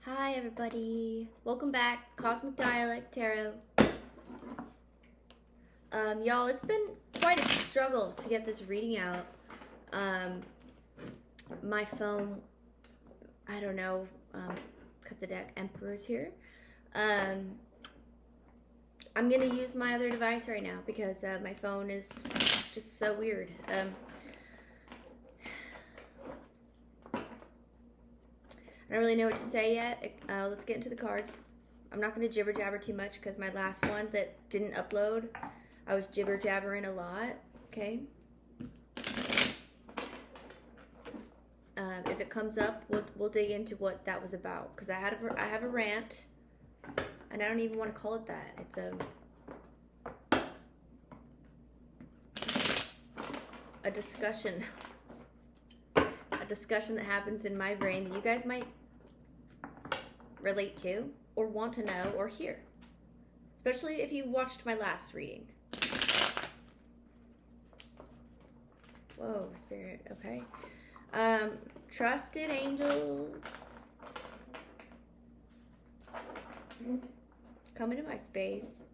Hi everybody, welcome back, Cosmic Dialect Tarot. Y'all, it's been quite a struggle to get this reading out. My phone, I don't know, cut the deck, Emperor's here. I'm gonna use my other device right now because my phone is just so weird. I don't really know what to say yet. Let's get into the cards. I'm not going to jibber jabber too much because my last one that didn't upload, I was jibber jabbering a lot. Okay. If it comes up, we'll dig into what that was about because I have a rant, and I don't even want to call it that. It's a discussion. A discussion that happens in my brain that you guys might relate to or want to know or hear, especially if you watched my last reading. Whoa, Spirit. Okay. Trusted angels, come into my space.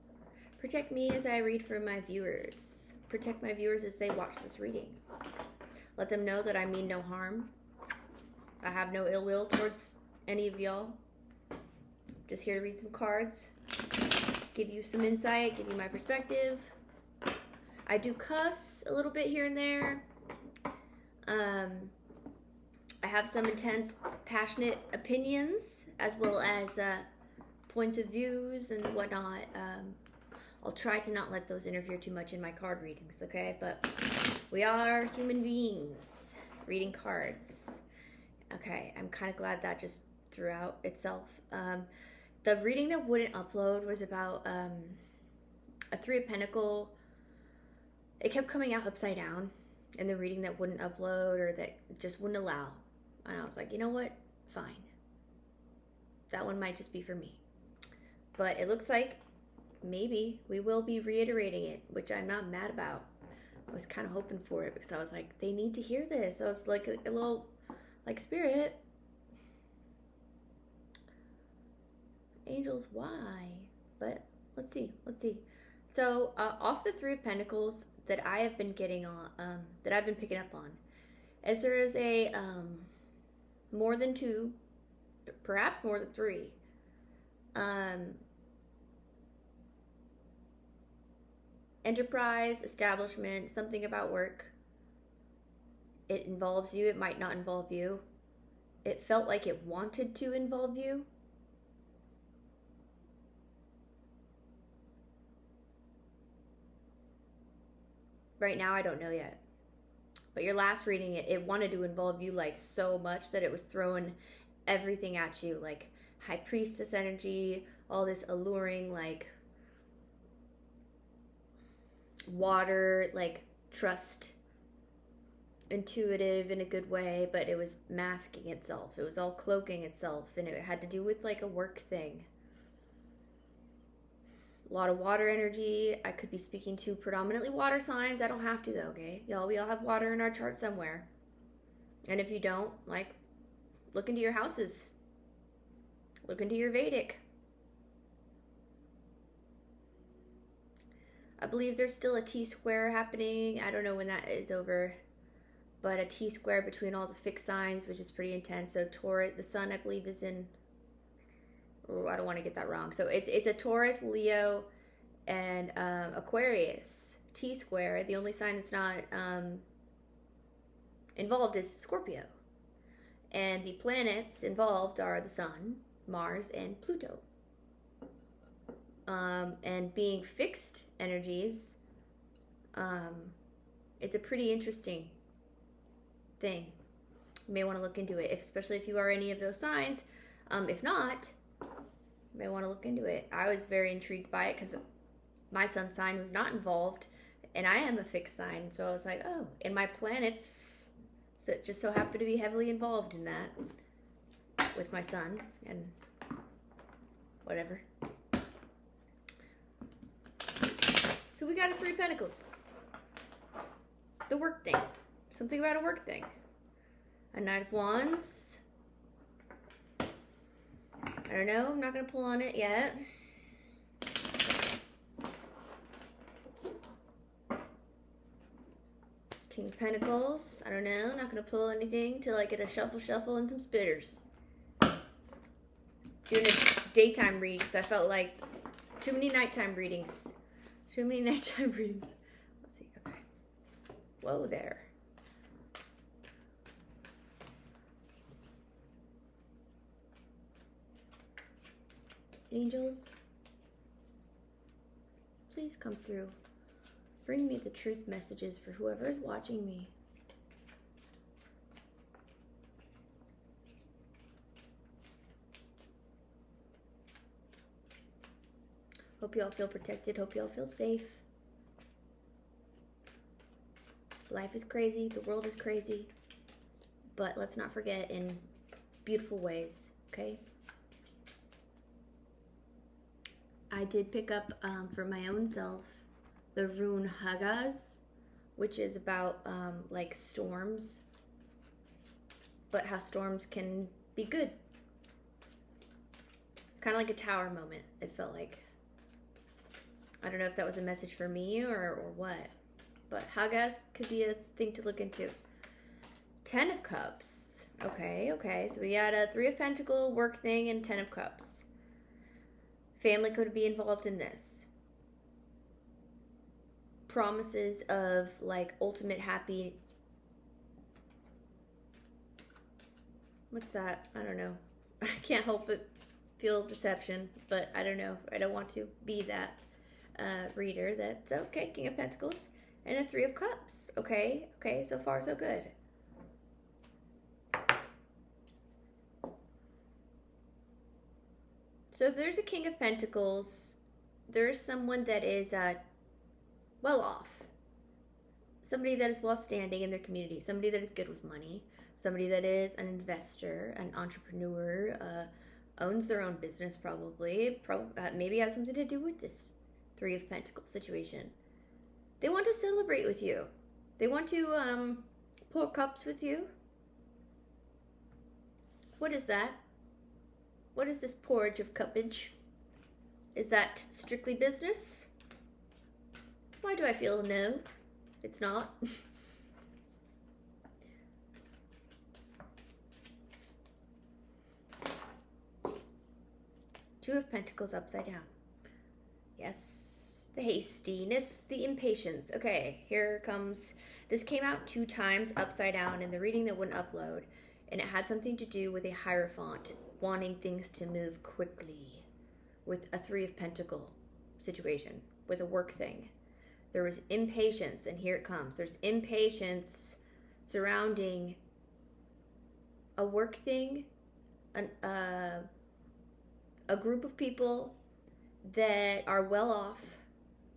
Protect me as I read for my viewers. Protect my viewers as they watch this reading. Let them know that I mean no harm. I have no ill will towards any of y'all. Just here to read some cards, give you some insight, give you my perspective. I do cuss a little bit here and there. I have some intense, passionate opinions as well as points of views and whatnot. I'll try to not let those interfere too much in my card readings, okay? But we are human beings reading cards. Okay, I'm kind of glad that just threw out itself. The reading that wouldn't upload was about a Three of Pentacles. It kept coming out upside down in the reading that wouldn't upload or that just wouldn't allow. And I was like, you know what? Fine. That one might just be for me. But it looks like maybe we will be reiterating it, which I'm not mad about. I was kind of hoping for it because I was like, they need to hear this. I was like a little, like, Spirit. Angels, why? But let's see. So off the Three of Pentacles that I have been getting on, that I've been picking up on, as there is a more than two, perhaps more than three, enterprise, establishment, something about work. It involves you. It might not involve you. It felt like it wanted to involve you. Right now, I don't know yet. But your last reading, it wanted to involve you like so much that it was throwing everything at you, like High Priestess energy, all this alluring, like water, like trust, intuitive in a good way, but it was masking itself. It was all cloaking itself, and it had to do with like a work thing. A lot of water energy. I could be speaking to predominantly water signs. I don't have to though, okay? Y'all, we all have water in our chart somewhere. And if you don't, like, look into your houses. Look into your Vedic. I believe there's still a T-square happening. I don't know when that is over. But a T-square between all the fixed signs, which is pretty intense. So Taurus, the sun, I believe, is in... Oh, I don't want to get that wrong. So it's a Taurus, Leo, and Aquarius. T-square. The only sign that's not involved is Scorpio. And the planets involved are the sun, Mars, and Pluto. And being fixed energies, it's a pretty interesting thing. You may want to look into it, especially if you are any of those signs. If not, you may want to look into it. I was very intrigued by it because my sun sign was not involved, and I am a fixed sign, so I was like, oh, and my planets just so happen to be heavily involved in that with my sun and whatever. So we got a Three of Pentacles. The work thing. Something about a work thing. A Knight of Wands. don't know. I'm not going to pull on it yet. King of Pentacles. I don't know. Not going to pull anything till I get a shuffle and some spitters. Doing a daytime read because I felt like too many nighttime readings. Too many nighttime readings. Let's see. Okay. Whoa there. Angels, please come through. Bring me the truth messages for whoever is watching me. Hope you all feel protected. Hope you all feel safe. Life is crazy. The world is crazy. But let's not forget in beautiful ways, okay? I did pick up for my own self the rune 𝐬𝐭'𝐬, which is about like storms, but how storms can be good. Kind of like a tower moment, it felt like. I don't know if that was a message for me or what, but 𝐬𝐭'𝐬 could be a thing to look into. 10 of Cups. Okay. So we got a 3 of Pentacles work thing and 10 of Cups. Family could be involved in this. Promises of like ultimate happy. What's that? I don't know. I can't help but feel deception, but I don't know. I don't want to be that reader. That's okay. King of Pentacles and a 3 of Cups. Okay. So far so good. So if there's a King of Pentacles, there's someone that is well off. Somebody that is well standing in their community. Somebody that is good with money. Somebody that is an investor, an entrepreneur, owns their own business probably. Maybe has something to do with this 3 of Pentacles situation. They want to celebrate with you. They want to pour cups with you. What is that? What is this porridge of cuppage? Is that strictly business? Why do I feel no? It's not. 2 of Pentacles upside down. Yes, the hastiness, the impatience. Okay, here comes. This came out 2 times upside down in the reading that wouldn't upload, and it had something to do with a Hierophant wanting things to move quickly with a 3 of Pentacles situation, with a work thing. There was impatience, and here it comes. There's impatience surrounding a work thing, a group of people that are well off,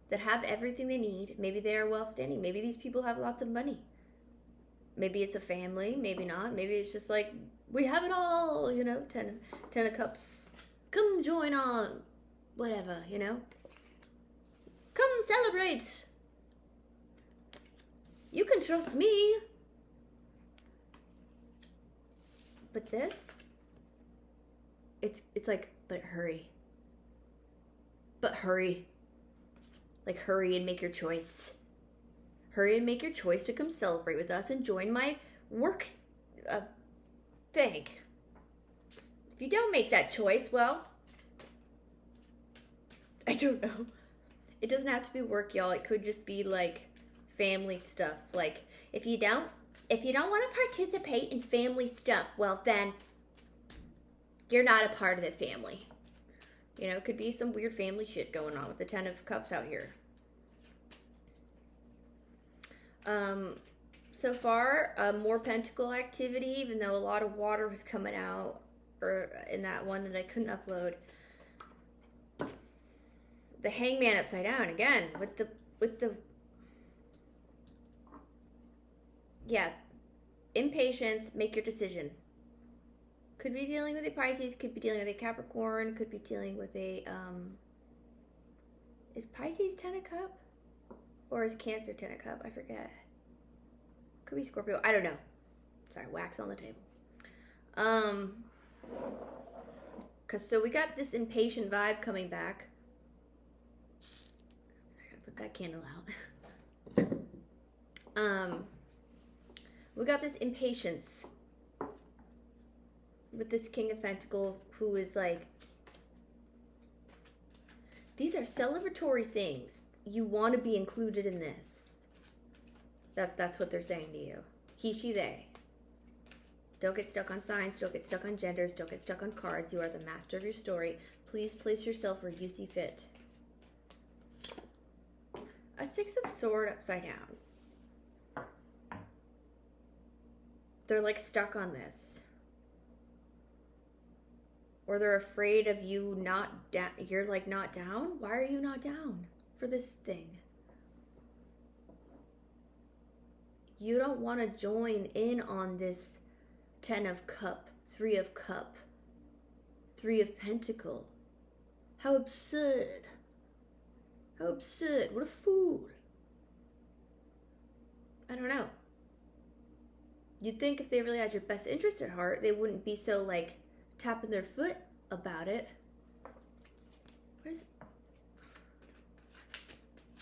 that have everything they need. Maybe they are well standing. Maybe these people have lots of money. Maybe it's a family, maybe not. Maybe it's just like, we have it all, you know, 10 of Cups. Come join on, whatever, you know. Come celebrate. You can trust me. But this, it's like, but hurry. But hurry. Like, hurry and make your choice. Hurry and make your choice to come celebrate with us and join my work thing. If you don't make that choice, well, I don't know. It doesn't have to be work, y'all. It could just be like family stuff. Like, if you don't want to participate in family stuff, well then you're not a part of the family. You know, it could be some weird family shit going on with the 10 of Cups out here. So far, more pentacle activity, even though a lot of water was coming out in that one that I couldn't upload. The Hangman upside down again with the yeah, impatience. Make your decision. Could be dealing with a Pisces, could be dealing with a Capricorn, could be dealing with a is Pisces 10 of Cup or is Cancer 10 of Cup? I forget. Could be Scorpio. I don't know. Sorry, wax on the table. So we got this impatient vibe coming back. I gotta put that candle out. We got this impatience with this King of Pentacles, who is like, these are celebratory things. You want to be included in this. That's what they're saying to you. He, she, they. Don't get stuck on signs. Don't get stuck on genders. Don't get stuck on cards. You are the master of your story. Please place yourself where you see fit. A Six of Swords upside down. They're like stuck on this. Or they're afraid of you not down. You're like not down? Why are you not down for this thing? You don't want to join in on this Ten of Cup, Three of Cup, Three of Pentacle. How absurd. How absurd. What a fool. I don't know. You'd think if they really had your best interest at heart, they wouldn't be so like tapping their foot about it.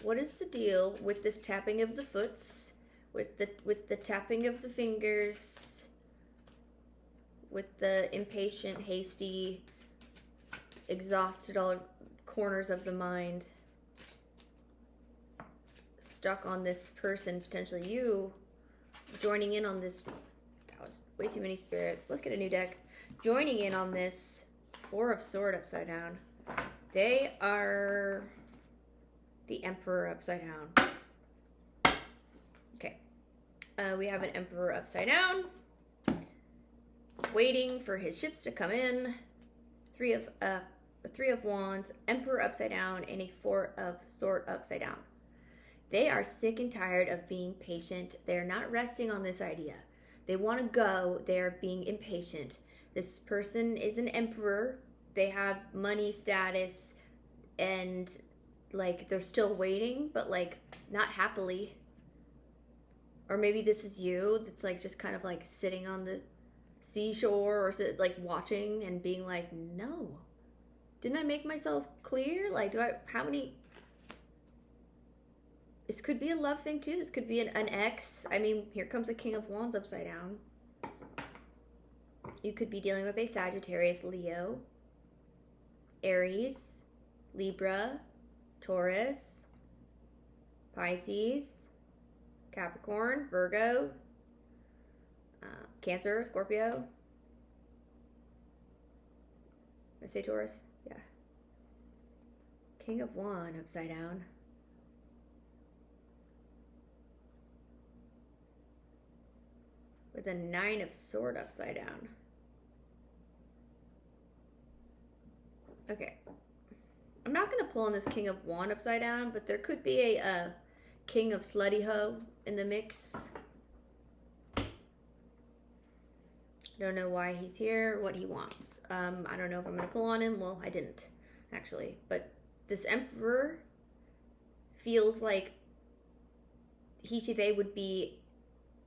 What is the deal with this tapping of the foots, with the tapping of the fingers, with the impatient, hasty, exhausted all corners of the mind, stuck on this person, potentially you, joining in on this? That was way too many spirit. Let's get a new deck. Joining in on this Four of Swords upside down. They are the Emperor upside down. Okay. We have an Emperor upside down, waiting for his ships to come in. Three of Wands, Emperor upside down, and a Four of Swords upside down. They are sick and tired of being patient. They're not resting on this idea. They want to go. They're being impatient. This person is an emperor. They have money, status, and like they're still waiting, but like not happily. Or maybe this is you that's like just kind of like sitting on the seashore or like watching and being like, no, didn't I make myself clear? Like, how many? This could be a love thing too. This could be an ex. I mean, here comes a King of Wands upside down. You could be dealing with a Sagittarius, Leo, Aries, Libra, Taurus, Pisces, Capricorn, Virgo, Cancer, Scorpio. Did I say Taurus? Yeah. King of Wands upside down. With a Nine of Swords upside down. Okay. I'm not going to pull on this King of Wands upside down, but there could be a King of Slutty Hoe in the mix. I don't know why he's here, what he wants. I don't know if I'm going to pull on him. Well, I didn't, actually. But this Emperor feels like he, she, they would be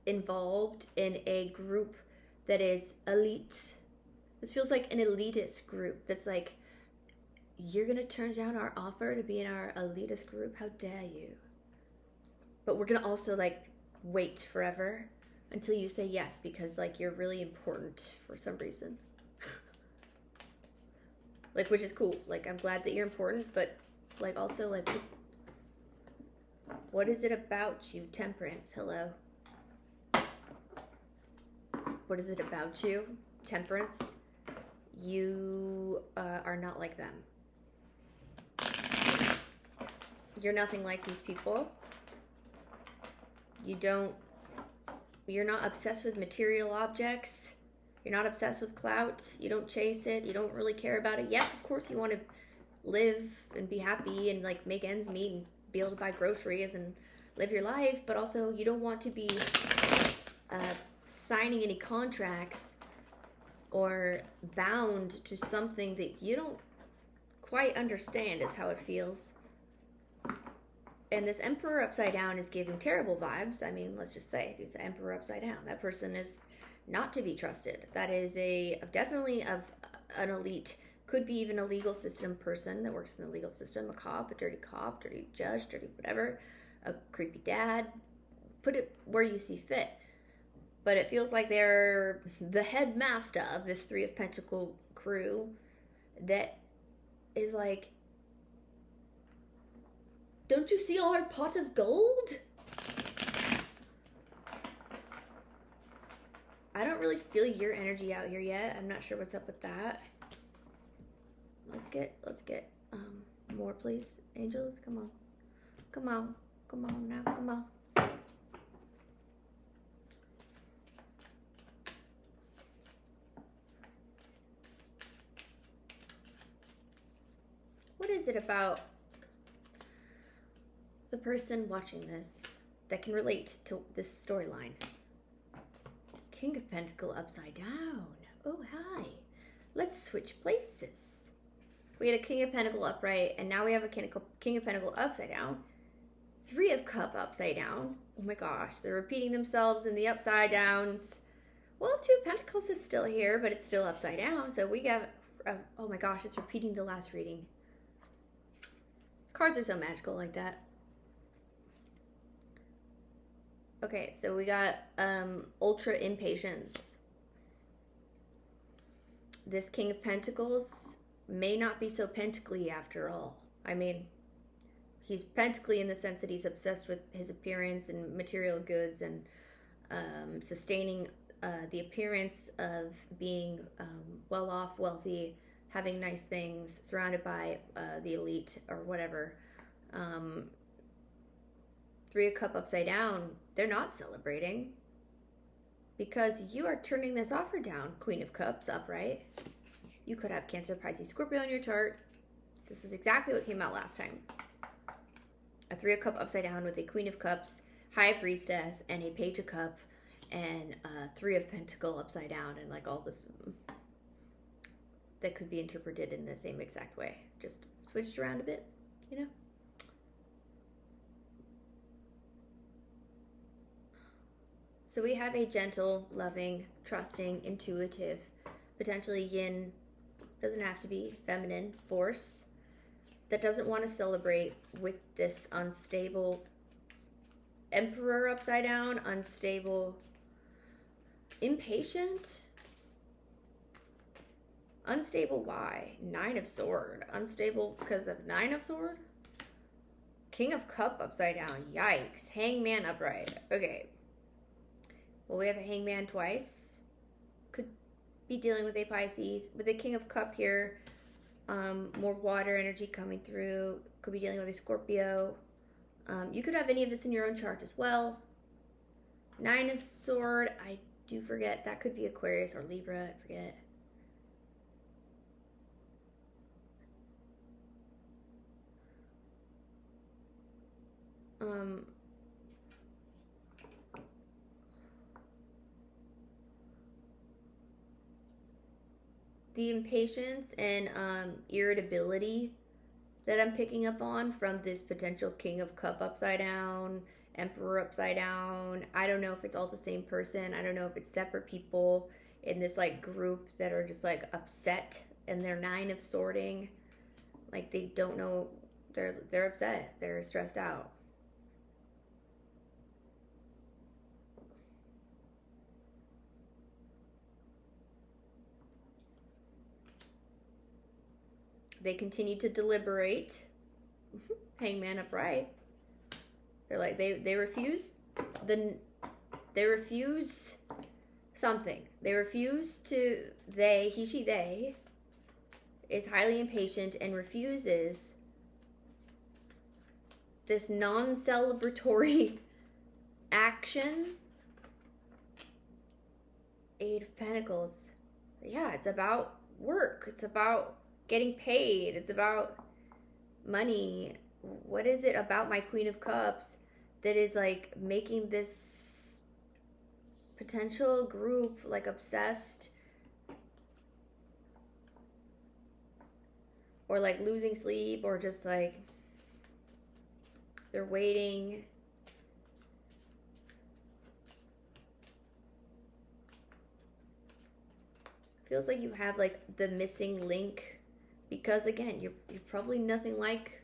involved in a group that is elite. This feels like an elitist group that's like, you're gonna turn down our offer to be in our elitist group? How dare you? But we're gonna also like wait forever until you say yes, because like you're really important for some reason. Like, which is cool. Like, I'm glad that you're important, but like also like, what is it about you? Temperance, hello. What is it about you? Temperance. You are not like them. You're nothing like these people. You're not obsessed with material objects. You're not obsessed with clout. You don't chase it. You don't really care about it. Yes, of course you want to live and be happy and like make ends meet and be able to buy groceries and live your life, but also you don't want to be signing any contracts or bound to something that you don't quite understand is how it feels. And this Emperor upside down is giving terrible vibes. I mean, let's just say he's the Emperor upside down. That person is not to be trusted. That is definitely of an elite Could be even a legal system person that works in the legal system, a cop, a dirty judge, dirty whatever, a creepy dad. Put it where you see fit. But it feels like they're the headmaster of this Three of Pentacles crew that is like, don't you see our pot of gold? I don't really feel your energy out here yet. I'm not sure what's up with that. Let's get more, please, angels. Come on. Come on. Come on now. Come on. What is it about the person watching this that can relate to this storyline? King of Pentacles upside down. Oh, hi. Let's switch places. We had a King of Pentacles upright, and now we have a King of Pentacles upside down. Three of Cups upside down. Oh my gosh, they're repeating themselves in the upside downs. Well, Two of Pentacles is still here, but it's still upside down. So we got, oh my gosh, it's repeating the last reading. Cards are so magical like that. Okay, so we got ultra impatience. This King of Pentacles may not be so pentacly after all. I mean, he's pentacly in the sense that he's obsessed with his appearance and material goods and sustaining the appearance of being well off, wealthy, having nice things, surrounded by the elite or whatever. Three of Cups upside down, they're not celebrating because you are turning this offer down. Queen of Cups upright. You could have Cancer, Pisces, Scorpio in your chart. This is exactly what came out last time. A Three of Cups upside down with a Queen of Cups, High Priestess, and a Page of Cups, and a Three of Pentacles upside down, and like all this that could be interpreted in the same exact way. Just switched around a bit, you know? So we have a gentle, loving, trusting, intuitive, potentially yin, doesn't have to be, feminine force that doesn't want to celebrate with this unstable Emperor upside down, unstable, impatient. Unstable why? Nine of Sword. Unstable because of Nine of Sword? King of Cup upside down. Yikes. Hangman upright. Okay. Well, we have a Hangman twice. Could be dealing with a Pisces. With the King of Cup here, more water energy coming through. Could be dealing with a Scorpio. You could have any of this in your own chart as well. Nine of Sword. I do forget. That could be Aquarius or Libra. I forget. The impatience and irritability that I'm picking up on from this potential King of Cup upside down, Emperor upside down. I don't know if it's all the same person. I don't know if it's separate people in this like group that are just like upset and they're Nine of Sorting. Like they don't know, they're upset, they're stressed out. They continue to deliberate. Hangman upright. They're like they refuse they refuse something. They refuse to he, she, they is highly impatient and refuses this non-celebratory action. Eight of Pentacles. Yeah, it's about work. It's about getting paid. It's about money. What is it about my Queen of Cups that is like making this potential group like obsessed or like losing sleep or just like they're waiting? Feels like you have like the missing link Because again, you're probably nothing like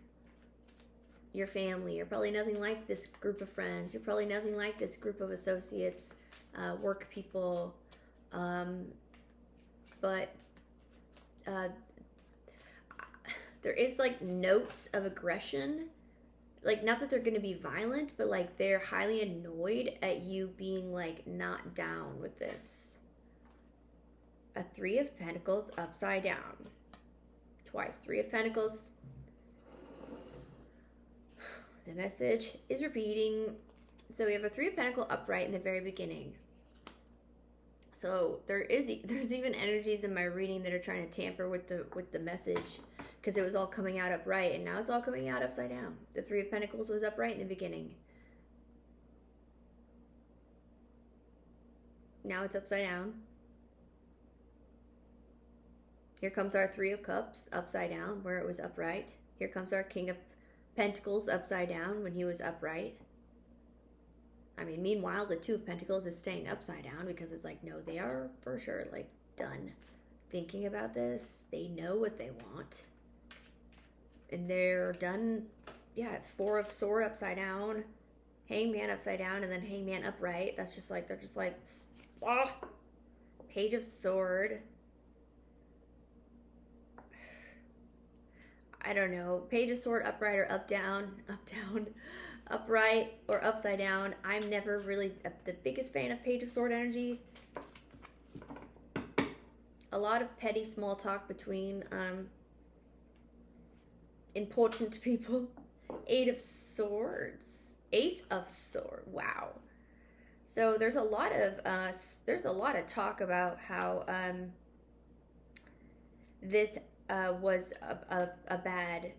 your family. You're probably nothing like this group of friends. You're probably nothing like this group of associates, work people. But there is like notes of aggression. Like, not that they're going to be violent, but like they're highly annoyed at you being like not down with this. A Three of Pentacles upside down. Twice. Three of Pentacles. The message is repeating. So we have a Three of Pentacles upright in the very beginning. So there's even energies in my reading that are trying to tamper with the message, because it was all coming out upright, and now it's all coming out upside down. The Three of Pentacles was upright in the beginning. Now it's upside down. Here comes our Three of Cups upside down where it was upright. Here comes our King of Pentacles upside down when he was upright. I mean, meanwhile, the Two of Pentacles is staying upside down because it's like, no, they are for sure like done thinking about this. They know what they want. And they're done. Yeah, Four of Sword upside down, Hangman upside down, and then Hangman upright. That's just like, they're just like, ah. Page of Sword. I don't know. Page of Sword upright or up down, upright or upside down. I'm never really the biggest fan of Page of Sword energy. A lot of petty small talk between important people. Eight of Swords. Ace of Sword. Wow. So there's a lot of talk about how this was a bad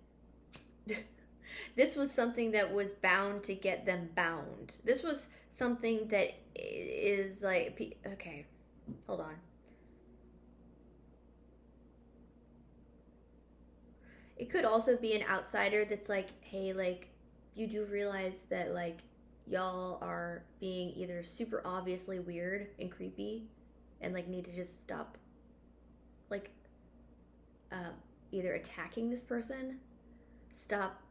this was something that was bound to get them bound. This was something that is like, okay, hold on. It could also be an outsider that's like, hey, like, you do realize that like y'all are being either super obviously weird and creepy and like need to just stop like either attacking this person, stop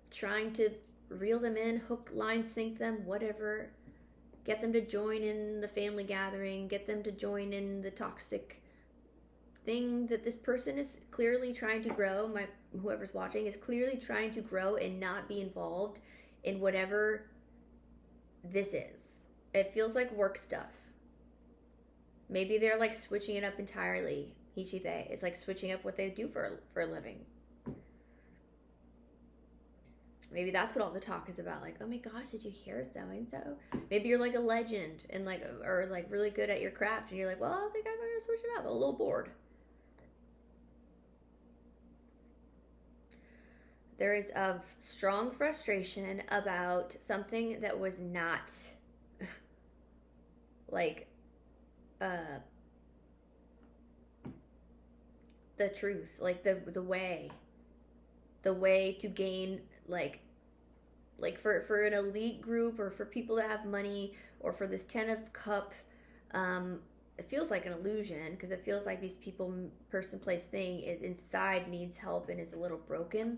trying to reel them in, hook, line, sink them, whatever, get them to join in the family gathering, get them to join in the toxic thing that this person is clearly trying to grow. Whoever's watching is clearly trying to grow and not be involved in whatever this is. It feels like work stuff. Maybe they're like switching it up entirely. He, she, they. It's like switching up what they do for a living. Maybe that's what all the talk is about. Like, oh my gosh, did you hear so-and-so? Maybe you're like a legend and like, or like really good at your craft, and you're like, well, I think I'm gonna switch it up. I'm a little bored. There is a strong frustration about something that was not like the truth, like the way to gain like for an elite group, or for people that have money, or for this 10 of Cup, it feels like an illusion, because it feels like these people, person, place, thing is inside, needs help, and is a little broken.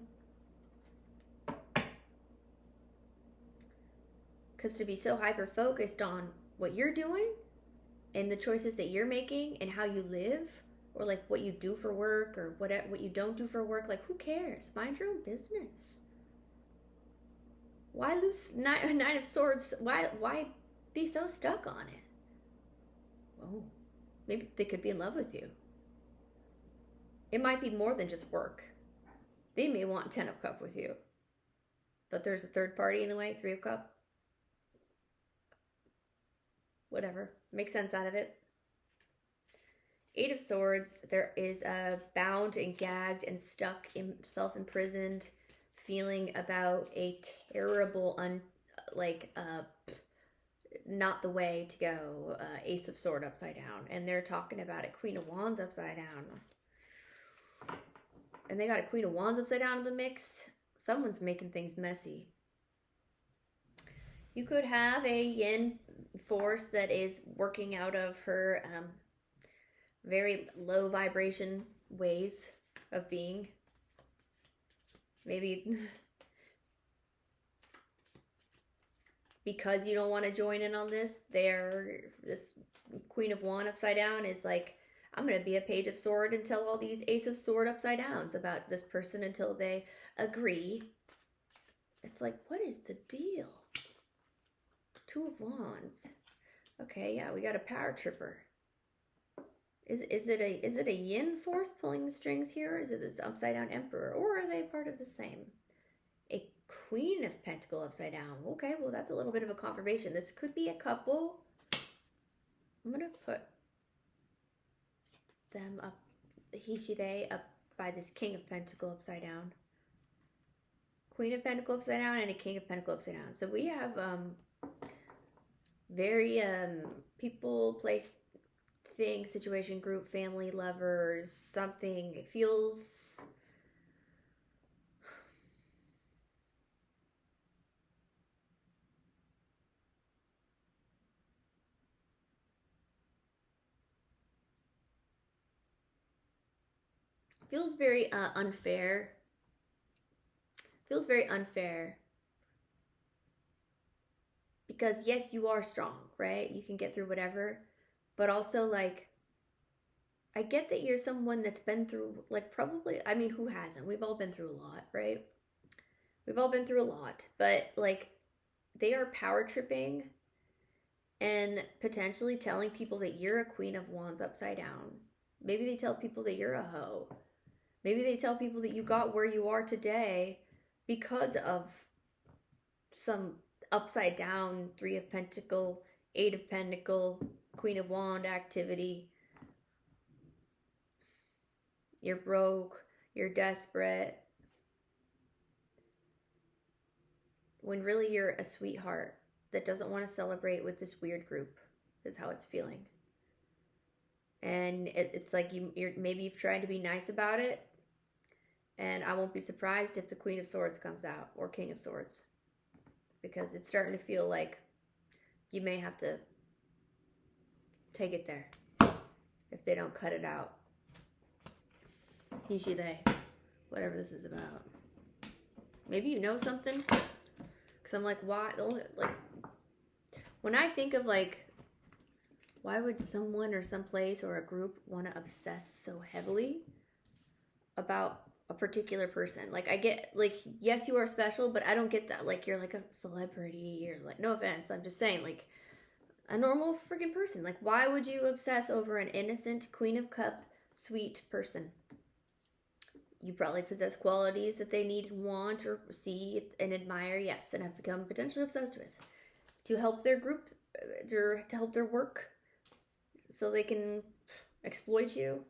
Because to be so hyper focused on what you're doing and the choices that you're making and how you live, or like what you do for work, or what you don't do for work, like who cares? Mind your own business. Why lose Nine of Swords? Why be so stuck on it? Oh, maybe they could be in love with you. It might be more than just work. They may want 10 of Cup with you, but there's a third party in the way. 3 of Cup. Whatever. Make sense out of it. 8 of Swords. There is a bound and gagged and stuck, self-imprisoned feeling about a terrible, not the way to go. Ace of Sword upside down. And they're talking about it. Queen of Wands upside down. And they got a Queen of Wands upside down in the mix. Someone's making things messy. You could have a yin force that is working out of her very low vibration ways. of being. Maybe because you don't want to join in on this, this Queen of Wands upside down is like, I'm going to be a Page of Sword and tell all these Ace of Sword upside downs about this person until they agree. It's like, what is the deal? Two of Wands. Okay, yeah, we got a power tripper. Is it a yin force pulling the strings here? Is it this upside down Emperor? Or are they part of the same? A Queen of Pentacle upside down. Okay, well, that's a little bit of a confirmation. This could be a couple. I'm going to put them up, ℏ𝐤 up by this King of Pentacle upside down. Queen of Pentacle upside down and a King of Pentacle upside down. So we have very people, place, thing, situation, group, family, lovers, something. It feels very unfair. Feels very unfair. Because yes, you are strong, right? You can get through whatever. But also, like, I get that you're someone that's been through, like, probably, I mean, who hasn't? We've all been through a lot, right? We've all been through a lot. But, like, they are power tripping and potentially telling people that you're a Queen of Wands upside down. Maybe they tell people that you're a hoe. Maybe they tell people that you got where you are today because of some upside down 3 of Pentacle, 8 of Pentacle, Queen of Wand activity. You're broke. You're desperate. When really you're a sweetheart that doesn't want to celebrate with this weird group, is how it's feeling. And it's like maybe you've tried to be nice about it. And I won't be surprised if the Queen of Swords comes out, or King of Swords. Because it's starting to feel like you may have to take it there if they don't cut it out. ℏ𝐤, whatever this is about. Maybe you know something. Because I'm like, why? Like, when I think of, like, why would someone or someplace or a group want to obsess so heavily about a particular person? Like, I get, like, yes, you are special, but I don't get that. Like, you're like a celebrity. You're like, no offense, I'm just saying, like, a normal freaking person. Like, why would you obsess over an innocent Queen of Cup sweet person? You probably possess qualities that they need, want, or see and admire, yes, and have become potentially obsessed with to help their group, to help their work, so they can exploit you.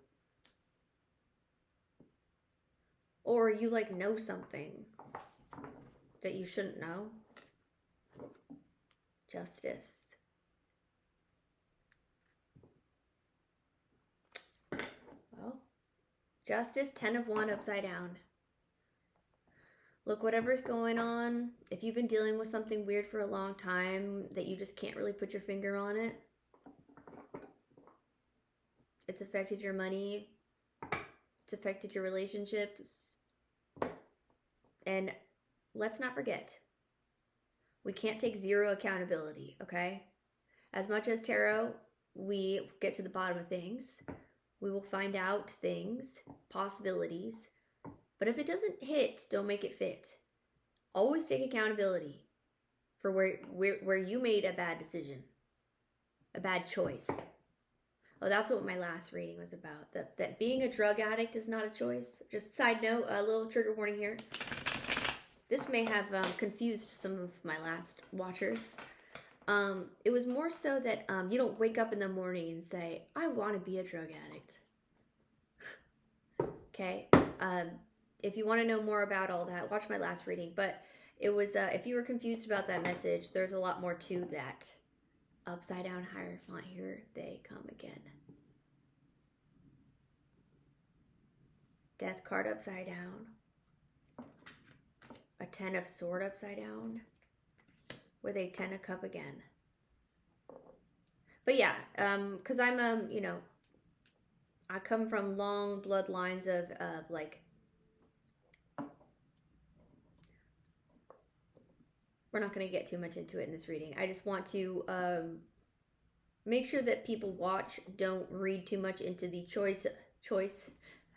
Or you, like, know something that you shouldn't know. Justice. Well, Justice, 10 of Wands upside down. Look, whatever's going on, if you've been dealing with something weird for a long time that you just can't really put your finger on it, it's affected your money, it's affected your relationships, and let's not forget, we can't take zero accountability, okay? As much as tarot, we get to the bottom of things. We will find out things, possibilities. But if it doesn't hit, don't make it fit. Always take accountability for where you made a bad decision, a bad choice. Oh, that's what my last reading was about. That being a drug addict is not a choice. Just side note, a little trigger warning here. This may have confused some of my last watchers. It was more so that you don't wake up in the morning and say, I want to be a drug addict. Okay? If you want to know more about all that, watch my last reading. But it was, if you were confused about that message, there's a lot more to that. Upside down Hierophant, here they come again. Death card upside down. A 10 of Sword upside down. With a 10 of Cup again. But yeah, because I'm, you know, I come from long bloodlines of like, we're not going to get too much into it in this reading. I just want to make sure that people watch, don't read too much into the choice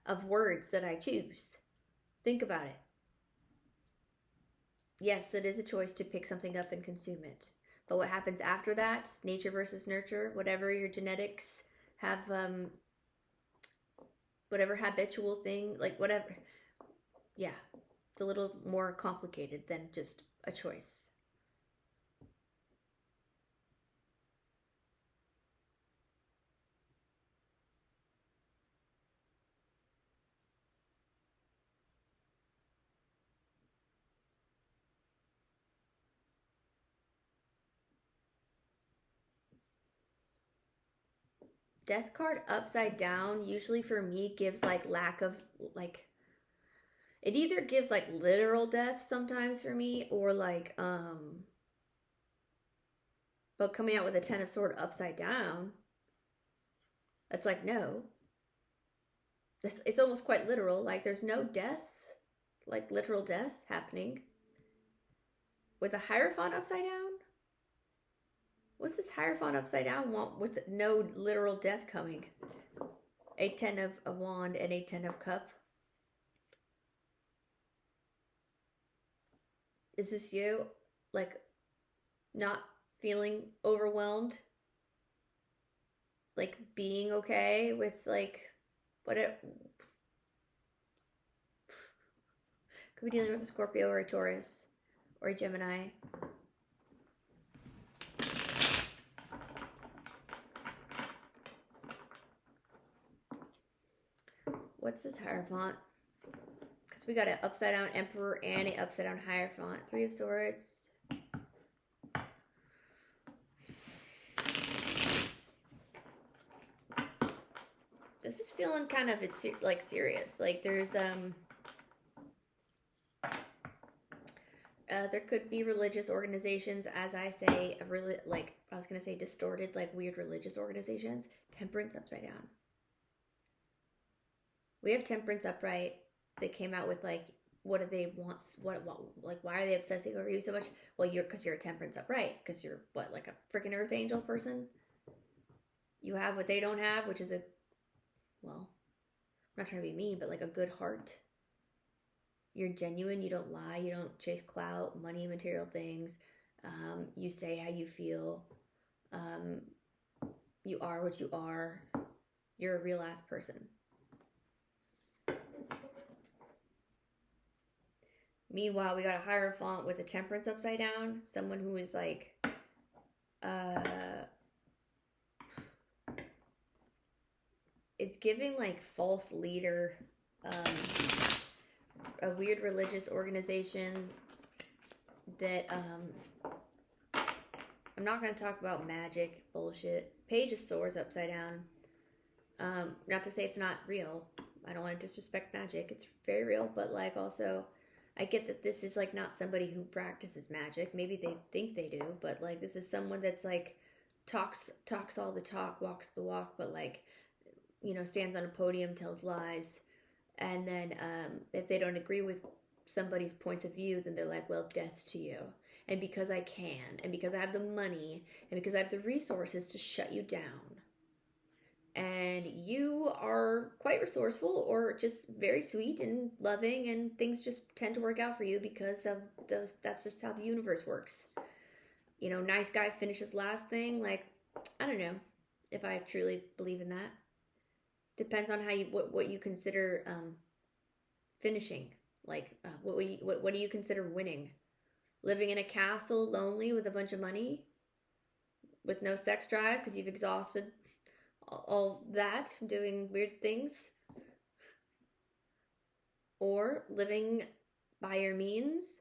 of words that I choose. Think about it. Yes, it is a choice to pick something up and consume it. But what happens after that, nature versus nurture, whatever your genetics have, whatever habitual thing, like whatever. Yeah, it's a little more complicated than just a choice. Death card upside down usually for me gives like lack of like, it either gives like literal death sometimes for me, or like but coming out with a 10 of Swords upside down, it's like, no, it's almost quite literal, like there's no death, like literal death happening. With a Hierophant upside down, what's this Hierophant upside down want with no literal death coming? A 10 of a wand and a 10 of cup. Is this you, like, not feeling overwhelmed? Like, being okay with, like, what it... Could be dealing with a Scorpio or a Taurus or a Gemini. What's this Hierophant? Because we got an upside down Emperor and an upside down Hierophant. 3 of Swords. This is feeling kind of like serious. Like there's there could be religious organizations, as I say, like I was gonna say distorted, like weird religious organizations. Temperance upside down. We have Temperance upright. They came out with like, what do they want? What like, why are they obsessing over you so much? Well, because you're a Temperance upright. Because you're what, like a freaking Earth Angel person. You have what they don't have, which is a, well, I'm not trying to be mean, but like a good heart. You're genuine. You don't lie. You don't chase clout, money, material things. You say how you feel. You are what you are. You're a real ass person. Meanwhile, we got a Hierophant with a Temperance upside down. Someone who is like, it's giving like false leader, a weird religious organization that, I'm not going to talk about magic bullshit. Page of Swords upside down. Not to say it's not real. I don't want to disrespect magic. It's very real, but like also, I get that this is like not somebody who practices magic. Maybe they think they do, but like this is someone that's like talks all the talk, walks the walk, but like, you know, stands on a podium, tells lies. And then if they don't agree with somebody's points of view, then they're like, well, death to you. And because I can, and because I have the money, and because I have the resources to shut you down. And you are quite resourceful or just very sweet and loving, and things just tend to work out for you because of those. That's just how the universe works. You know, nice guy finishes last thing. Like, I don't know if I truly believe in that. Depends on how you, what you consider finishing. Like, what do you consider winning? Living in a castle, lonely, with a bunch of money, with no sex drive because you've exhausted all that, doing weird things? Or living by your means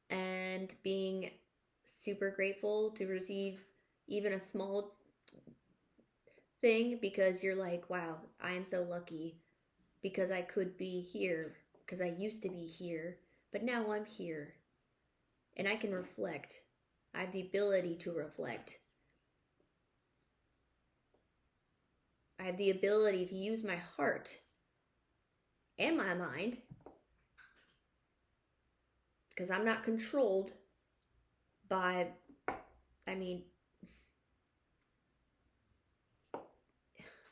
and being super grateful to receive even a small thing because you're like, wow, I am so lucky because I could be here, because I used to be here, but now I'm here and I can reflect. I have the ability to reflect. I have the ability to use my heart and my mind, because I'm not controlled by, I mean,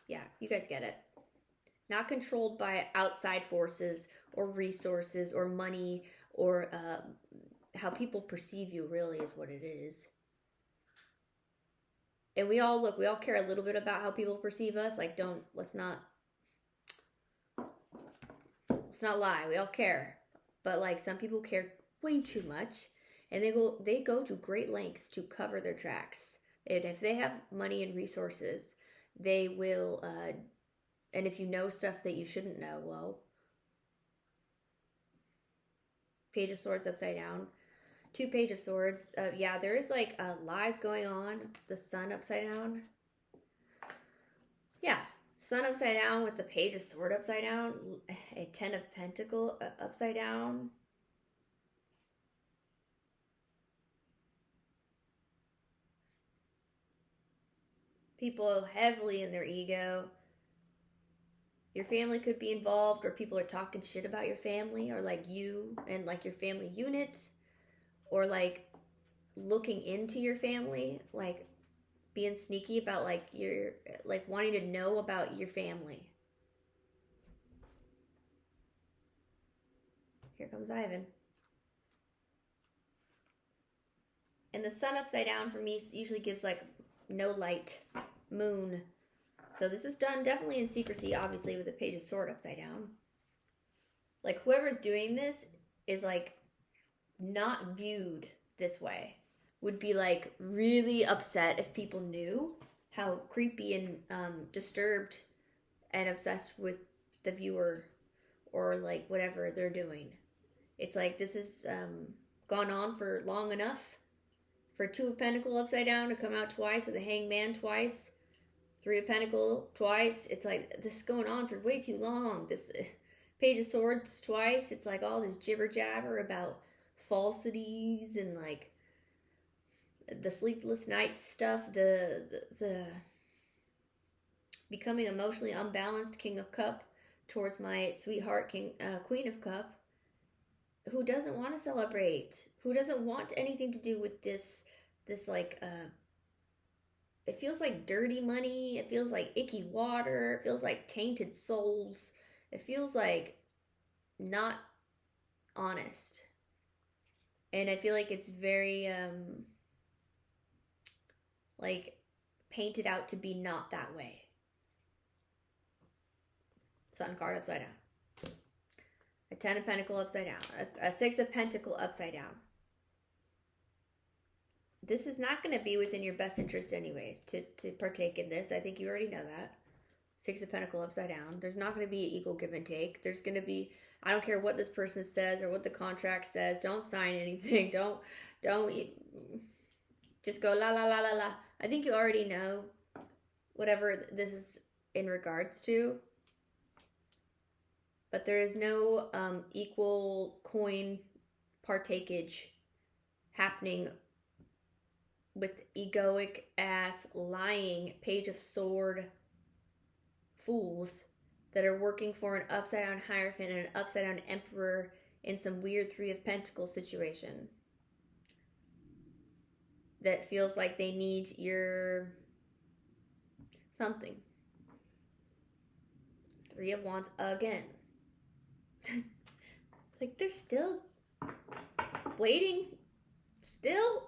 yeah, you guys get it. Not controlled by outside forces or resources or money or how people perceive you, really, is what it is. And we all care a little bit about how people perceive us. Like, let's not lie. We all care. But like, some people care way too much, and they go to great lengths to cover their tracks. And if they have money and resources, they will, and if you know stuff that you shouldn't know, well, Page of Swords upside down. 2 Page of Swords. Yeah, there is like lies going on. The Sun upside down. Yeah, Sun upside down with the Page of Sword upside down. A 10 of Pentacle upside down. People heavily in their ego. Your family could be involved, or people are talking shit about your family, or like you and like your family unit, or like looking into your family, like being sneaky about like your, like wanting to know about your family. Here comes Ivan. And the Sun upside down for me usually gives like no light, moon. So this is done definitely in secrecy, obviously, with the Page of Sword upside down. Like, whoever's doing this is like not viewed this way. Would be like really upset if people knew how creepy and disturbed and obsessed with the viewer or like whatever they're doing. It's like this has gone on for long enough for 2 of Pentacles upside down to come out twice, with the Hangman twice, 3 of Pentacles twice. It's like this is going on for way too long. This Page of Swords twice. It's like all this jibber jabber about falsities and like the sleepless nights stuff, the becoming emotionally unbalanced King of Cup towards my sweetheart Queen of Cup, who doesn't want to celebrate, who doesn't want anything to do with this like it feels like dirty money, it feels like icky water, it feels like tainted souls, it feels like not honest. And I feel like it's very like painted out to be not that way. Sun card upside down. A 10 of Pentacles upside down. A 6 of Pentacles upside down. This is not going to be within your best interest anyways to partake in this. I think you already know that. 6 of Pentacles upside down. There's not going to be equal give and take. There's going to be, I don't care what this person says or what the contract says. Don't sign anything. Don't just go la la la la la. I think you already know whatever this is in regards to. But there is no equal coin partakeage happening with egoic ass lying Page of Sword fools that are working for an upside down Hierophant and an upside down Emperor in some weird 3 of Pentacles situation that feels like they need your something. 3 of Wands again. Like they're still waiting. Still.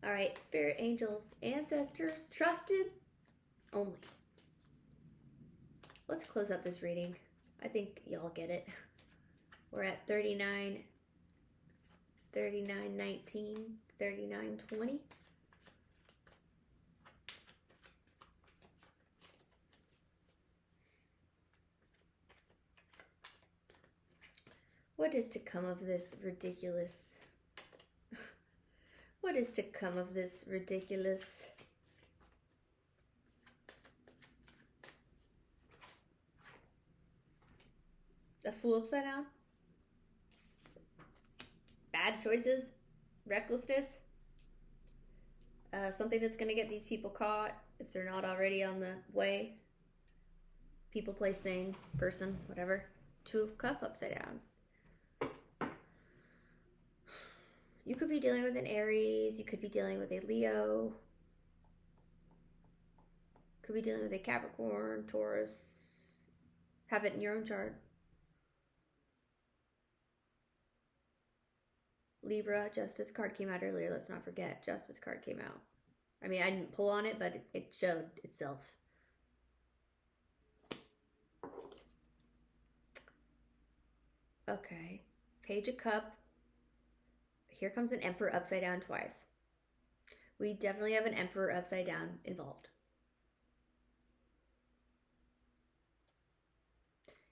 All right, spirit, angels, ancestors, trusted only. Let's close up this reading. I think y'all get it. We're at 39, 39, 19, 39, 20. What is to come of this ridiculous? What is to come of this ridiculous? A Fool upside down? Bad choices? Recklessness? Something that's going to get these people caught if they're not already on the way. people, place, thing, person, whatever. Two of Cup upside down. You could be dealing with an Aries. You could be dealing with a Leo. Could be dealing with a Capricorn, Taurus. Have it in your own chart. Libra, Justice card came out earlier. Let's not forget. Justice card came out. I mean, I didn't pull on it, but it showed itself. Okay. Page of Cup. Here comes an Emperor upside down twice. We definitely have an Emperor upside down involved.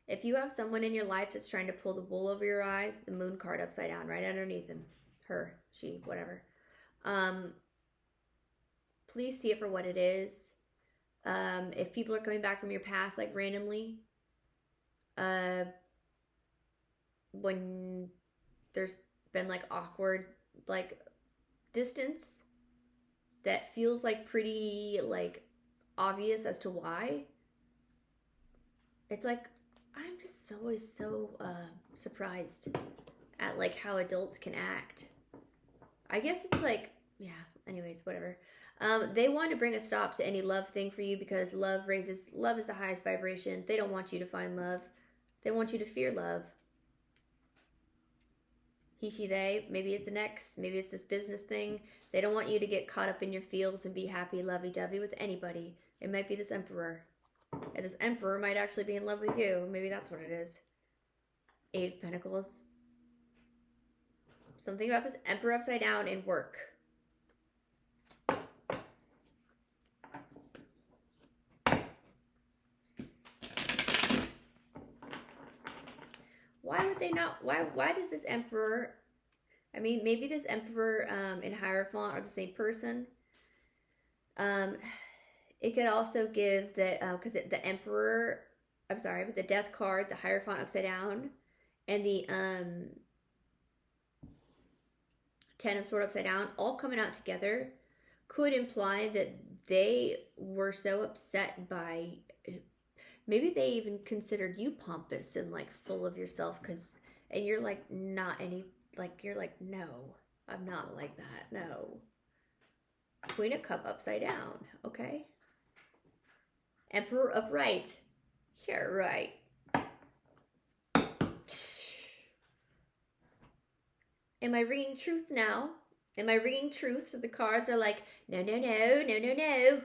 If you have someone in your life that's trying to pull the wool over your eyes, the Moon card upside down, right underneath them. Her, she, whatever. Please see it for what it is. If people are coming back from your past, like randomly, when there's been like awkward, like distance that feels like pretty like obvious as to why, it's like, I'm just always so surprised at like how adults can act. I guess it's like, yeah, anyways, whatever. They want to bring a stop to any love thing for you because love is the highest vibration. They don't want you to find love. They want you to fear love. He, she, they, maybe it's an ex, maybe it's this business thing. They don't want you to get caught up in your feels and be happy, lovey-dovey with anybody. It might be this Emperor. And this Emperor might actually be in love with you. Maybe that's what it is. Eight of Pentacles. Something about this Emperor upside down in work. Why would they not? Why does this Emperor? I mean, maybe this Emperor and Hierophant are the same person. It could also give that because the Emperor, I'm sorry, but the Death card, the Hierophant upside down, and the Ten of Swords upside down, all coming out together, could imply that they were so upset by. Maybe they even considered you pompous and like full of yourself and you're like not any, like you're like, no, I'm not like that, no. Queen of Cup upside down, okay. Emperor upright, you're right. Am I ringing truth now? Am I ringing truth? So the cards are like, no, no, no, no, no, no.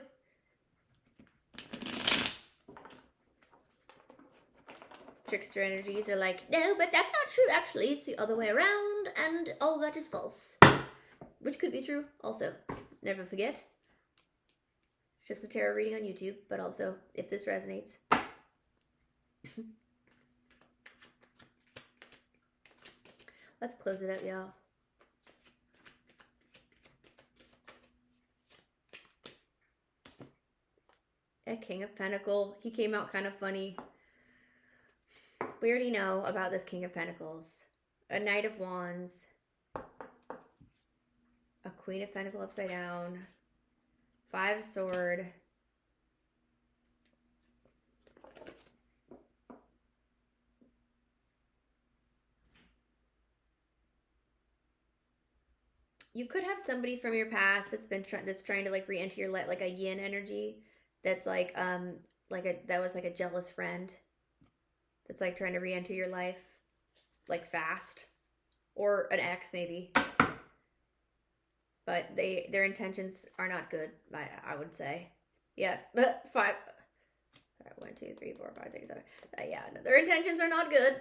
Trickster energies are like, no, but that's not true, actually. It's the other way around, and all that is false. Which could be true, also. Never forget. It's just a tarot reading on YouTube, but also, if this resonates. Let's close it up, y'all. A King of Pentacles. He came out kind of funny. We already know about this King of Pentacles. A Knight of Wands. A Queen of Pentacles upside down. Five of Swords. You could have somebody from your past that's been that's trying to like re-enter your life, like a yin energy. That's like that was like a jealous friend. That's like trying to re-enter your life, like fast, or an ex maybe. But their intentions are not good. I would say, yeah. Five. All right, 1, 2, 3, 4, 5, 6, 7. Yeah, no, their intentions are not good.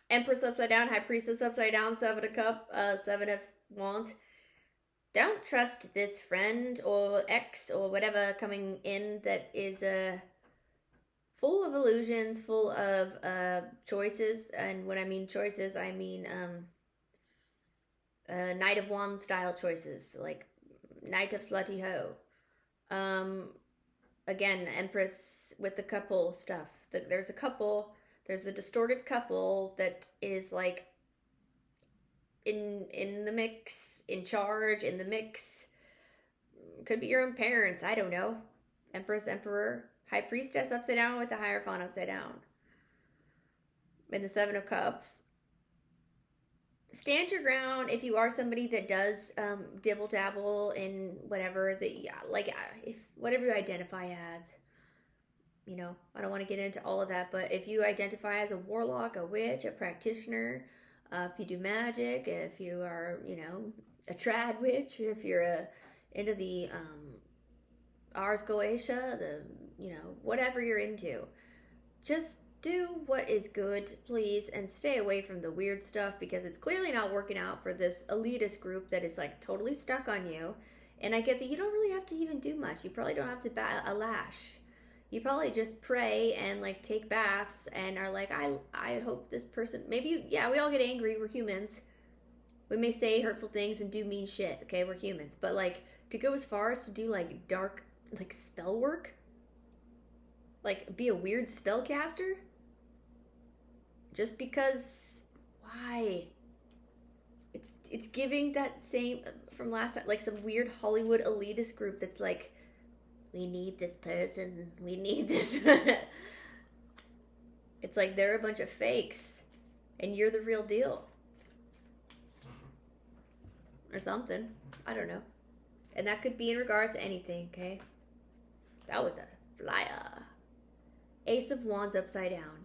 Empress upside down, High Priestess upside down, Seven of Cups, Seven of Wands. Don't trust this friend or ex or whatever coming in that is full of illusions, full of choices. And when I mean choices, I mean Knight of Wands style choices, like Knight of Slutty Ho. Again, Empress with the couple stuff. There's a couple, there's a distorted couple that is like in the mix, in charge, in the mix. Could be your own parents, I don't know. Empress, Emperor. High Priestess upside down with the Hierophant upside down. And the Seven of Cups. Stand your ground if you are somebody that does dibble dabble in whatever if whatever you identify as. You know, I don't want to get into all of that, but if you identify as a warlock, a witch, a practitioner, if you do magic, if you are, you know, a trad witch, if you're into the 𝐬𝐧𝐬𝐬𝐲, the, you know, whatever you're into, just do what is good, please, and stay away from the weird stuff, because it's clearly not working out for this elitist group that is like totally stuck on you. And I get that you don't really have to even do much. You probably don't have to bat a lash. You probably just pray and like take baths and are like, I hope this person, maybe we all get angry. We're humans. We may say hurtful things and do mean shit. Okay, we're humans. But like, to go as far as to do like dark, like spell work, like be a weird spellcaster, just because, why? It's giving that same from last time, like some weird Hollywood elitist group that's like, we need this person, we need this. It's like they're a bunch of fakes and you're the real deal. Or something. I don't know. And that could be in regards to anything, okay? That was a flyer. Ace of Wands upside down.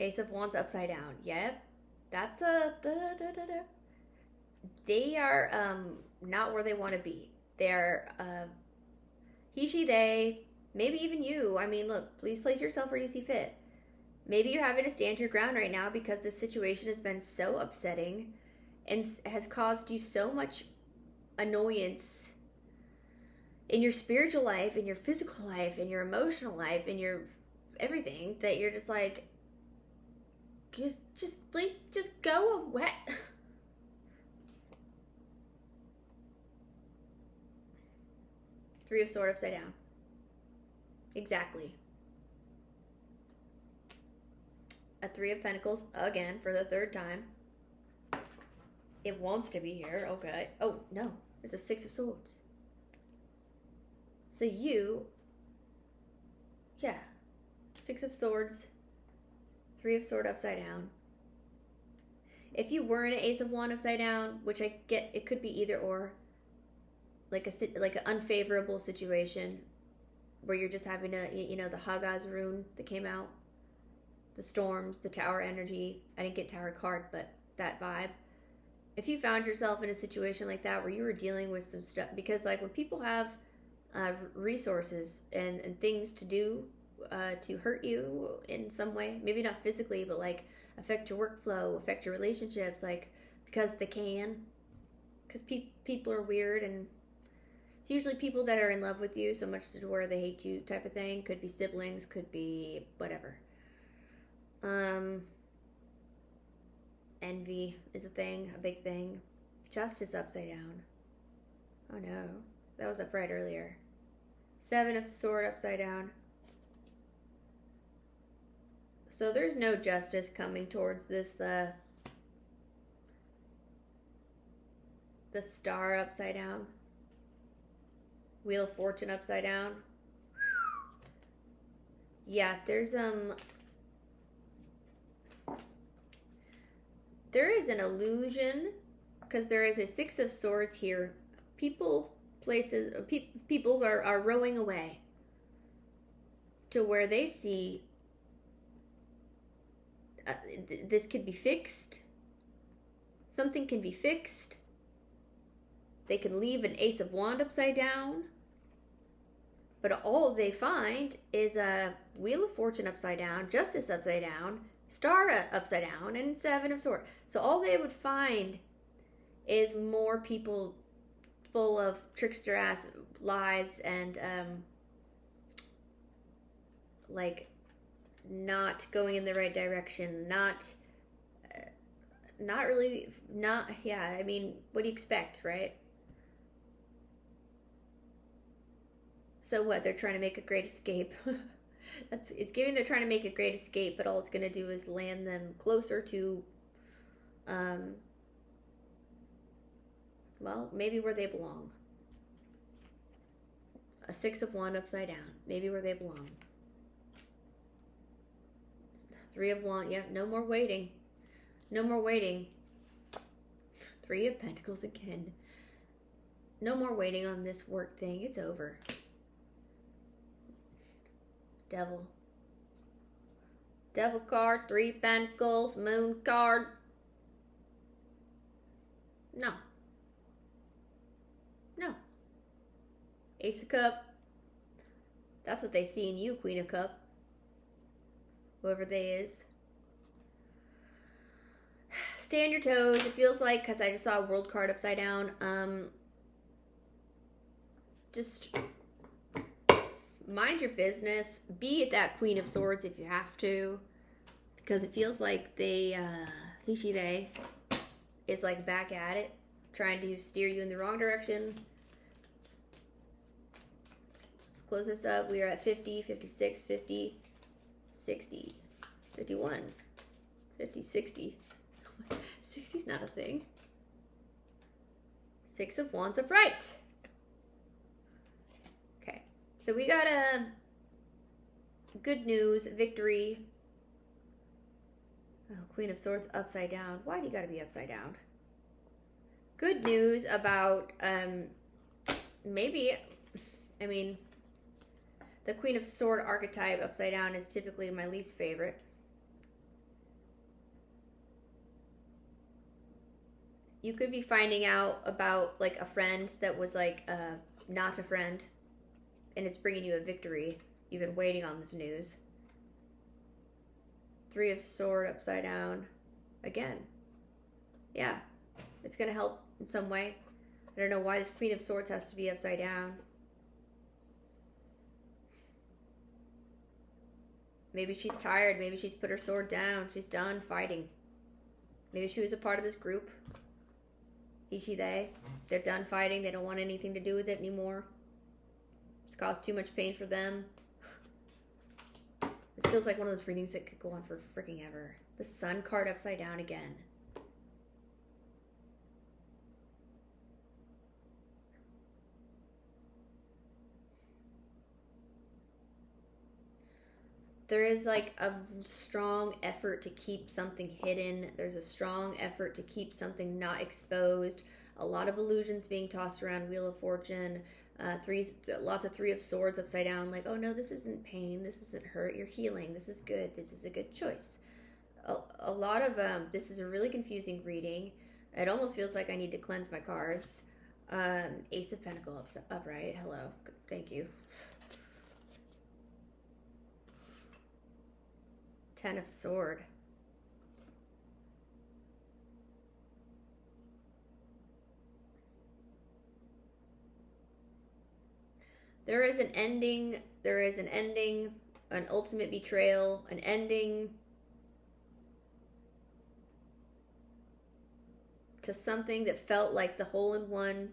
Ace of Wands upside down. Yep. That's a... They are not where they want to be. They're he, she, they, maybe even you. I mean, look, please place yourself where you see fit. Maybe you're having to stand your ground right now because this situation has been so upsetting and has caused you so much annoyance in your spiritual life, in your physical life, in your emotional life, in your everything, that you're just like, just go away. Three of Swords upside down. Exactly. A Three of Pentacles again for the third time. It wants to be here. Okay. Oh, no. There's a Six of Swords. So you... Yeah. Six of Swords. Three of Swords upside down. If you were in an Ace of Wands upside down, which I get, it could be either or. Like an unfavorable situation where you're just having to, you know, the 𝐬𝐽 rune that came out, the storms, the Tower energy. I didn't get Tower card, but that vibe. If you found yourself in a situation like that where you were dealing with some stuff, because like when people have resources and things to do to hurt you in some way, maybe not physically, but like affect your workflow, affect your relationships, like because they can, because people are weird, and it's usually people that are in love with you so much to where they hate you type of thing. Could be siblings, could be whatever. Envy is a thing, a big thing. Justice upside down. Oh no, that was up right earlier. Seven of Swords upside down. So there's no justice coming towards this, the Star upside down. Wheel of Fortune upside down. Yeah, there is an illusion, because there is a Six of Swords here. Peoples are rowing away to where they see this could be fixed. Something can be fixed. They can leave an Ace of Wands upside down. But all they find is a Wheel of Fortune upside down, Justice upside down, Star upside down, and Seven of Swords. So all they would find is more people full of trickster ass lies and like not going in the right direction, I mean, what do you expect, right? So what, they're trying to make a great escape. It's giving they're trying to make a great escape, but all it's going to do is land them closer to, well, maybe where they belong. A Six of Wands upside down. Maybe where they belong. Three of Wands. Yeah, no more waiting. No more waiting. Three of Pentacles again. No more waiting on this work thing. It's over. Devil. Devil card. Three Pentacles. Moon card. No. No. Ace of Cup. That's what they see in you, Queen of Cup. Whoever they is. Stay on your toes. It feels like, because I just saw a World card upside down. Just mind your business. Be that Queen of Swords if you have to. Because it feels like they, they is like back at it. Trying to steer you in the wrong direction. Let's close this up. We are at 50, 56, 50, 60, 51, 50, 60. 60's not a thing. Six of Wands upright. Okay, so we got a good news, victory. Oh, Queen of Swords upside down. Why do you gotta be upside down? Good news about, maybe, I mean, the Queen of Sword archetype upside down is typically my least favorite. You could be finding out about, like, a friend that was, like, not a friend, and it's bringing you a victory. You've been waiting on this news. Three of Sword upside down. Again. Yeah. It's going to help in some way. I don't know why this Queen of Swords has to be upside down. Maybe she's tired. Maybe she's put her sword down. She's done fighting. Maybe she was a part of this group. They. They're done fighting. They don't want anything to do with it anymore. It's caused too much pain for them. This feels like one of those readings that could go on for freaking ever. The Sun card upside down again. There is like a strong effort to keep something hidden. There's a strong effort to keep something not exposed. A lot of illusions being tossed around. Wheel of Fortune. Lots of Three of Swords upside down. Like, oh no, this isn't pain. This isn't hurt. You're healing. This is good. This is a good choice. A lot of, this is a really confusing reading. It almost feels like I need to cleanse my cards. Ace of Pentacles upright. Hello. Thank you. Ten of Sword. There is an ending. There is an ending. An ultimate betrayal. An ending to something that felt like the hole-in-one.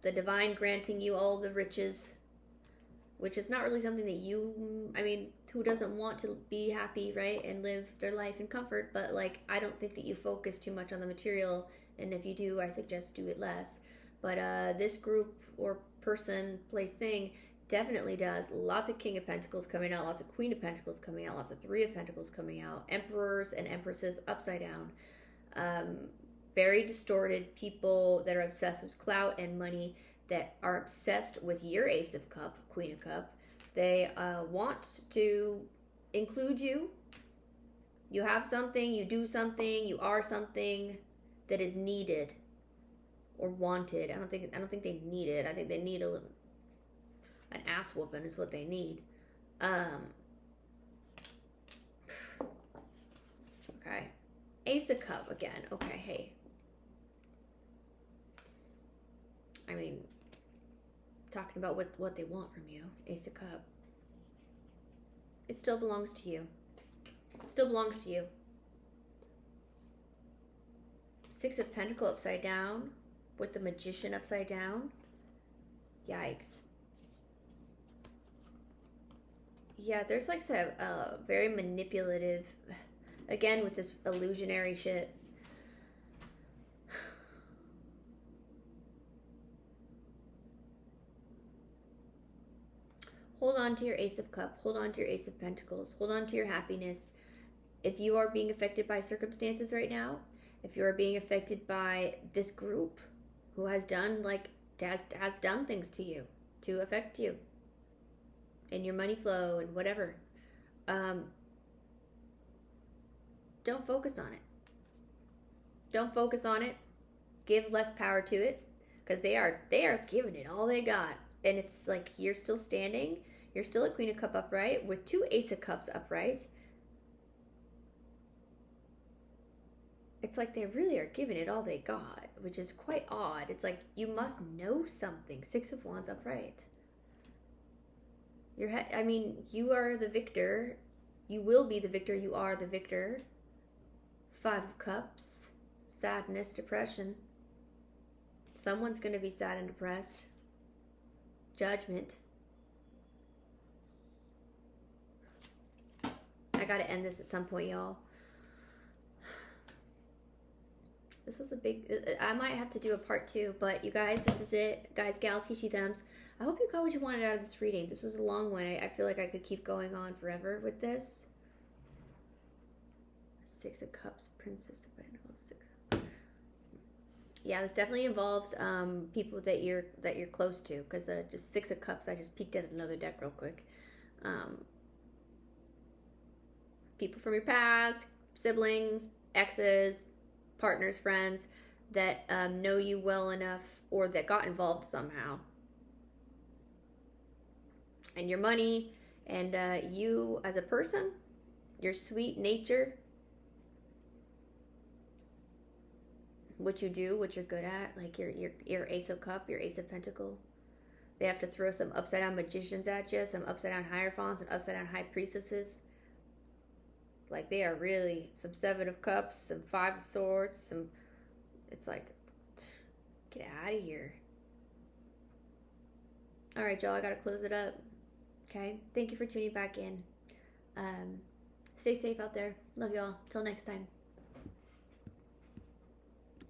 The divine granting you all the riches. Which is not really something that you, I mean, who doesn't want to be happy, right? And live their life in comfort. But, like, I don't think that you focus too much on the material. And if you do, I suggest do it less. But this group or person, place, thing definitely does. Lots of King of Pentacles coming out. Lots of Queen of Pentacles coming out. Lots of Three of Pentacles coming out. Emperors and Empresses upside down. Very distorted people that are obsessed with clout and money. That are obsessed with your Ace of Cup, Queen of Cup. They want to include you. You have something, you do something, you are something that is needed or wanted. I don't think they need it. I think they need an ass whooping is what they need. Okay. Ace of Cup again. Okay, hey. I mean, talking about what they want from you. Ace of Cup. It still belongs to you. It still belongs to you. Six of Pentacles upside down with the Magician upside down. Yikes. Yeah, there's like some very manipulative, again with this illusionary shit. on to your Ace of Cups. Hold on to your Ace of Pentacles. Hold on to your happiness. If you are being affected by circumstances right now, if you are being affected by this group who has done has done things to you to affect you and your money flow and whatever, don't focus on it. Don't focus on it. Give less power to it, because they are giving it all they got. And it's like you're still standing. You're still a Queen of Cups upright with 2 Ace of Cups upright. It's like they really are giving it all they got, which is quite odd. It's like you must know something. 6 of Wands upright. I mean, you are the victor. You will be the victor. You are the victor. 5 of Cups. Sadness, depression. Someone's going to be sad and depressed. Judgment. I got to end this at some point, y'all. This was a big, I might have to do a part 2, but you guys, this is it. Guys, gals, he, she, thems. I hope you got what you wanted out of this reading. This was a long one. I feel like I could keep going on forever with this. 6 of Cups, Princess of Pentacles, 6. Yeah, this definitely involves people that you're close to, because just 6 of Cups, I just peeked at another deck real quick. People from your past, siblings, exes, partners, friends that know you well enough or that got involved somehow. And your money and you as a person, your sweet nature, what you do, what you're good at, like your Ace of Cups, your Ace of Pentacles. They have to throw some upside down magicians at you, some upside down hierophants and upside down high priestesses. Like they are really some 7 of Cups, some 5 of Swords, some. It's like, get out of here. All right, y'all, I gotta close it up. Okay, thank you for tuning back in. Stay safe out there. Love y'all. Till next time.